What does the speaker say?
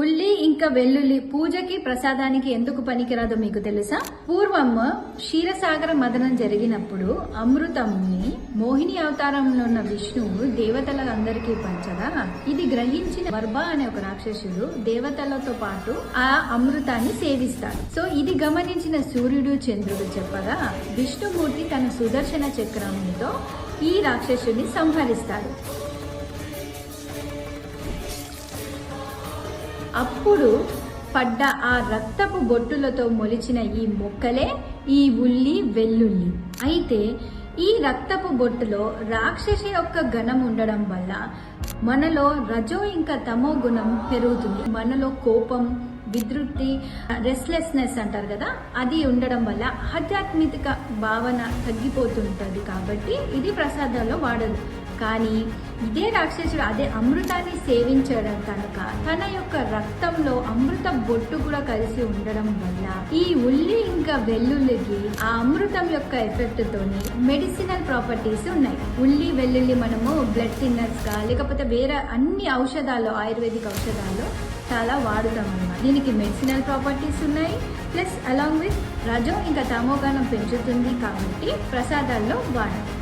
ఉల్లి ఇంకా వెల్లుల్లి పూజకి ప్రసాదానికి ఎందుకు పనికిరాదో మీకు తెలుసా? పూర్వం క్షీరసాగర మదనం జరిగినప్పుడు అమృతంని మోహిని అవతారంలో ఉన్న విష్ణువు దేవతలందరికీ పంచగా ఇది గ్రహించిన వర్భ అనే ఒక రాక్షసుడు దేవతలతో పాటు ఆ అమృతాన్ని సేవిస్తాడు. సో ఇది గమనించిన సూర్యుడు చంద్రుడు చెప్పగా విష్ణుమూర్తి తన సుదర్శన చక్రంతో ఈ రాక్షసుడిని సంహరిస్తాడు. అప్పుడు పడ్డ ఆ రక్తపు బొట్టులతో మొలిచిన ఈ మొక్కలే ఈ ఉల్లి వెల్లుల్లి. అయితే ఈ రక్తపు బొట్టులో రాక్షసి యొక్క గణం ఉండడం వల్ల మనలో రజో ఇంకా తమో గుణం పెరుగుతుంది. మనలో కోపం, విద్రుప్తి, రెస్ట్లెస్నెస్ అంటారు కదా, అది ఉండడం వల్ల ఆధ్యాత్మిక భావన తగ్గిపోతుంటది. కాబట్టి ఇది ప్రసాదాల్లో వాడదు. కానీ ఇదే రాక్షసుడు అదే అమృతాన్ని సేవించడం కనుక తన యొక్క రక్తంలో అమృత బొట్టు కూడా కలిసి ఉండడం వల్ల ఈ ఉల్లి ఇంకా వెల్లుల్లికి ఆ అమృతం యొక్క ఎఫెక్ట్ తోని మెడిసినల్ ప్రాపర్టీస్ ఉన్నాయి. ఉల్లి వెల్లుల్లి మనము బ్లడ్ థిన్నర్స్ గా లేకపోతే వేరే అన్ని ఔషధాలు ఆయుర్వేదిక్ ఔషధాలు చాలా వాడుతాం అన్నమాట. దీనికి మెడిసినల్ ప్రాపర్టీస్ ఉన్నాయి. ప్లస్ అలాంగ్ విత్ రజో ఇంకా తమోగానం పెంచుతుంది కాబట్టి ప్రసాదాల్లో వాడాలి.